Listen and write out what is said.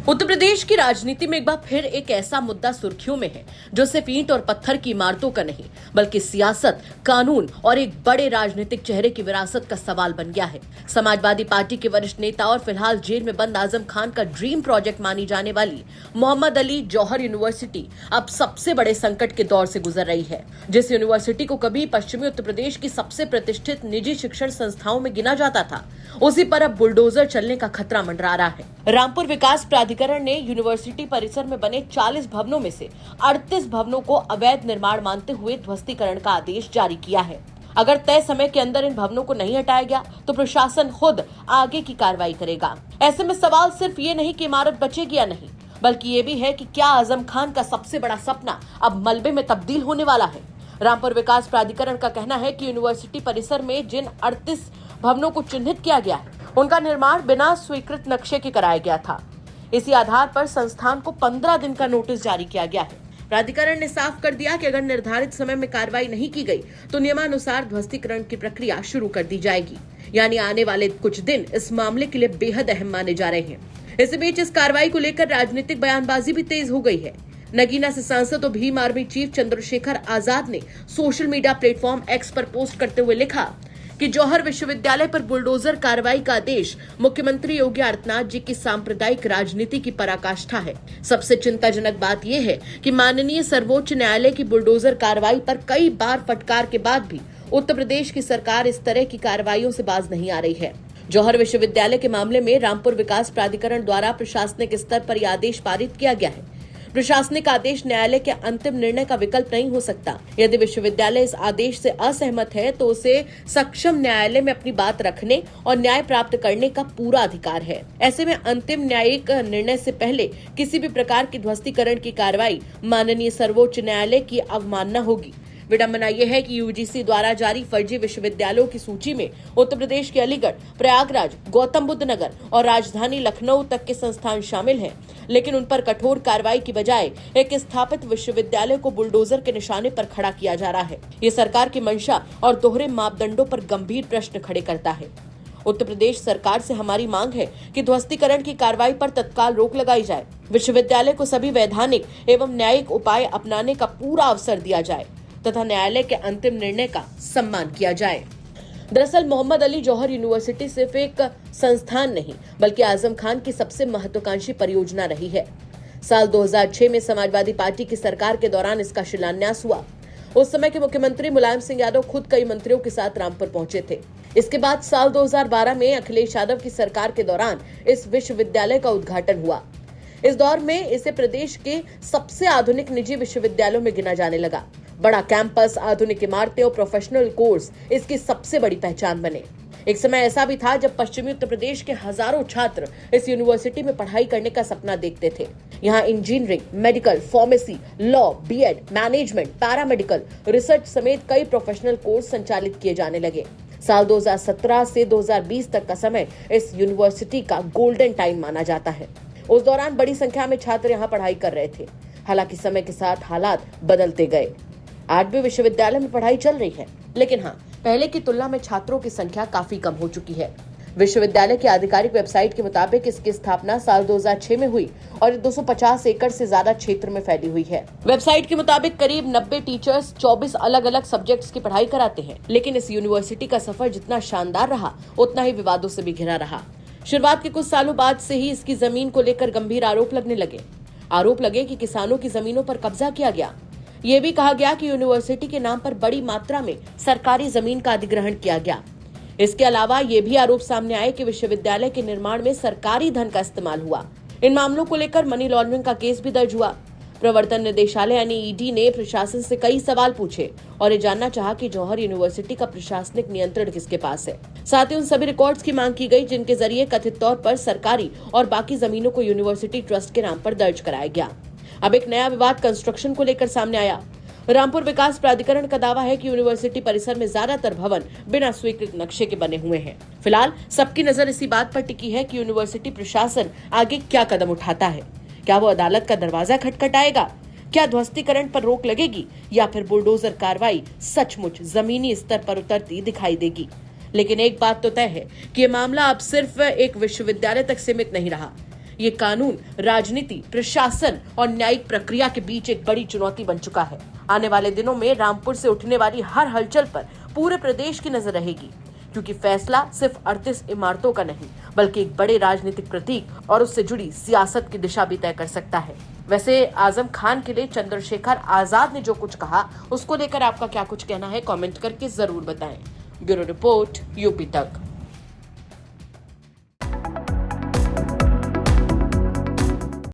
उत्तर प्रदेश की राजनीति में एक बार फिर एक ऐसा मुद्दा सुर्खियों में है जो सिर्फ ईंट और पत्थर की इमारतों का नहीं बल्कि सियासत, कानून और एक बड़े राजनीतिक चेहरे की विरासत का सवाल बन गया है। समाजवादी पार्टी के वरिष्ठ नेता और फिलहाल जेल में बंद आजम खान का ड्रीम प्रोजेक्ट मानी जाने वाली मोहम्मद अली जौहर यूनिवर्सिटी अब सबसे बड़े संकट के दौर से गुजर रही है। जिस यूनिवर्सिटी को कभी पश्चिमी उत्तर प्रदेश की सबसे प्रतिष्ठित निजी शिक्षण संस्थाओं में गिना जाता था, उसी पर अब बुलडोजर चलने का खतरा मंडरा रहा है। रामपुर विकास प्राधिकरण ने यूनिवर्सिटी परिसर में बने 40 भवनों में से 38 भवनों को अवैध निर्माण मानते हुए ध्वस्तीकरण का आदेश जारी किया है। अगर तय समय के अंदर इन भवनों को नहीं हटाया गया तो प्रशासन खुद आगे की कार्रवाई करेगा। ऐसे में सवाल सिर्फ ये नहीं कि इमारत बचेगी या नहीं, बल्कि ये भी है कि क्या आजम खान का सबसे बड़ा सपना अब मलबे में तब्दील होने वाला है। रामपुर विकास प्राधिकरण का कहना है कि यूनिवर्सिटी परिसर में जिन 38 भवनों को चिन्हित किया गया है, उनका निर्माण बिना स्वीकृत नक्शे के कराया गया था। इसी आधार पर संस्थान को 15 दिन का नोटिस जारी किया गया है। प्राधिकरण ने साफ कर दिया कि अगर निर्धारित समय में कार्रवाई नहीं की गई तो नियमानुसार ध्वस्तीकरण की प्रक्रिया शुरू कर दी जाएगी। यानी आने वाले कुछ दिन इस मामले के लिए बेहद अहम माने जा रहे हैं। इसी बीच इस कार्रवाई को लेकर राजनीतिक बयानबाजी भी तेज हो गई है। नगीना से सांसद और भीम आर्मी चीफ चंद्रशेखर आजाद ने सोशल मीडिया प्लेटफॉर्म एक्स पर पोस्ट करते हुए लिखा कि जौहर विश्वविद्यालय पर बुलडोजर कार्रवाई का आदेश मुख्यमंत्री योगी आदित्यनाथ जी की सांप्रदायिक राजनीति की पराकाष्ठा है। सबसे चिंताजनक बात यह है कि माननीय सर्वोच्च न्यायालय की बुलडोजर कार्रवाई पर कई बार फटकार के बाद भी उत्तर प्रदेश की सरकार इस तरह की कार्रवाइयों से बाज नहीं आ रही है। जौहर विश्वविद्यालय के मामले में रामपुर विकास प्राधिकरण द्वारा प्रशासनिक स्तर पर यह आदेश पारित किया गया है। प्रशासनिक आदेश न्यायालय के अंतिम निर्णय का विकल्प नहीं हो सकता। यदि विश्वविद्यालय इस आदेश से असहमत है तो उसे सक्षम न्यायालय में अपनी बात रखने और न्याय प्राप्त करने का पूरा अधिकार है। ऐसे में अंतिम न्यायिक निर्णय से पहले किसी भी प्रकार की ध्वस्तीकरण की कार्रवाई माननीय सर्वोच्च न्यायालय की अवमानना होगी। विडंबना यह है कि यूजीसी द्वारा जारी फर्जी विश्वविद्यालयों की सूची में उत्तर प्रदेश के अलीगढ़, प्रयागराज, गौतम बुद्ध नगर और राजधानी लखनऊ तक के संस्थान शामिल हैं, लेकिन उन पर कठोर कार्रवाई की बजाय एक स्थापित विश्वविद्यालय को बुलडोजर के निशाने पर खड़ा किया जा रहा है। ये सरकार की मंशा और दोहरे मापदंडों पर गंभीर प्रश्न खड़े करता है। उत्तर प्रदेश सरकार से हमारी मांग है कि ध्वस्तीकरण की कार्रवाई पर तत्काल रोक लगाई जाए। विश्वविद्यालय को सभी वैधानिक एवं न्यायिक उपाय अपनाने का पूरा अवसर दिया जाए तथा न्यायालय के अंतिम निर्णय का सम्मान किया जाए। दरअसल मोहम्मद अली जौहर यूनिवर्सिटी सिर्फ एक संस्थान नहीं बल्कि आजम खान की सबसे महत्वाकांक्षी परियोजना रही है। साल 2006 में समाजवादी पार्टी की सरकार के दौरान इसका शिलान्यास हुआ। उस समय के मुख्यमंत्री मुलायम सिंह यादव खुद कई मंत्रियों के साथ रामपुर पहुंचे थे। इसके बाद साल 2012 में अखिलेश यादव की सरकार के दौरान इस विश्वविद्यालय का उद्घाटन हुआ। इस दौर में इसे प्रदेश के सबसे आधुनिक निजी विश्वविद्यालयों में गिना जाने लगा। बड़ा कैंपस, आधुनिक इमारतें और प्रोफेशनल कोर्स इसकी सबसे बड़ी पहचान बने। एक समय ऐसा भी था जब पश्चिमी उत्तर प्रदेश के हजारों छात्र इस यूनिवर्सिटी में पढ़ाई करने का सपना देखते थे। यहाँ engineering, medical, pharmacy, law, BEd, management, paramedical, research समेत कई प्रोफेशनल कोर्स संचालित किए जाने लगे। साल 2017 से 2020 तक का समय इस यूनिवर्सिटी का गोल्डन टाइम माना जाता है। उस दौरान बड़ी संख्या में छात्र यहाँ पढ़ाई कर रहे थे। हालांकि समय के साथ हालात बदलते गए। आज भी विश्वविद्यालय में पढ़ाई चल रही है, लेकिन हाँ, पहले की तुलना में छात्रों की संख्या काफी कम हो चुकी है। विश्वविद्यालय की आधिकारिक वेबसाइट के मुताबिक इसकी स्थापना साल 2006 में हुई और 250 एकड़ से ज्यादा क्षेत्र में फैली हुई है। वेबसाइट के मुताबिक करीब 90 टीचर्स 24 अलग अलग सब्जेक्ट्स की पढ़ाई कराते हैं। लेकिन इस यूनिवर्सिटी का सफर जितना शानदार रहा उतना ही विवादों से भी घिरा रहा। शुरुआत के कुछ सालों बाद से ही इसकी जमीन को लेकर गंभीर आरोप लगने लगे। आरोप लगे कि किसानों की जमीनों पर कब्जा किया गया। ये भी कहा गया कि यूनिवर्सिटी के नाम पर बड़ी मात्रा में सरकारी जमीन का अधिग्रहण किया गया। इसके अलावा ये भी आरोप सामने आए कि विश्वविद्यालय के निर्माण में सरकारी धन का इस्तेमाल हुआ। इन मामलों को लेकर मनी लॉन्ड्रिंग का केस भी दर्ज हुआ। प्रवर्तन निदेशालय यानी ईडी ने प्रशासन से कई सवाल पूछे और ये जानना चाहा कि जौहर यूनिवर्सिटी का प्रशासनिक नियंत्रण किसके पास है। साथ ही उन सभी रिकॉर्ड्स की मांग की गई जिनके जरिए कथित तौर पर सरकारी और बाकी जमीनों को यूनिवर्सिटी ट्रस्ट के नाम पर दर्ज कराया गया। अब एक नया विवाद कंस्ट्रक्शन को लेकर सामने आया। रामपुर विकास प्राधिकरण का दावा है कि यूनिवर्सिटी परिसर में ज्यादातर भवन बिना स्वीकृत नक्शे के बने हुए हैं। फिलहाल सबकी नजर इसी बात पर टिकी है कि यूनिवर्सिटी प्रशासन आगे क्या कदम उठाता है। क्या वो अदालत का दरवाजा खटखटाएगा? क्या ध्वस्तीकरण पर रोक लगेगी या फिर बुलडोजर कार्रवाई सचमुच जमीनी स्तर पर उतरती दिखाई देगी? लेकिन एक बात तो तय है कि ये मामला अब सिर्फ एक विश्वविद्यालय तक सीमित नहीं रहा। ये कानून राजनीति, प्रशासन और न्यायिक प्रक्रिया के बीच एक बड़ी चुनौती बन चुका है। आने वाले दिनों में रामपुर से उठने वाली हर हलचल पर पूरे प्रदेश की नजर रहेगी, क्योंकि फैसला सिर्फ 38 इमारतों का नहीं बल्कि एक बड़े राजनीतिक प्रतीक और उससे जुड़ी सियासत की दिशा भी तय कर सकता है। वैसे आजम खान के लिए चंद्रशेखर आजाद ने जो कुछ कहा, उसको लेकर आपका क्या कुछ कहना है, कमेंट करके जरूर बताएं। ब्यूरो रिपोर्ट, यूपी तक।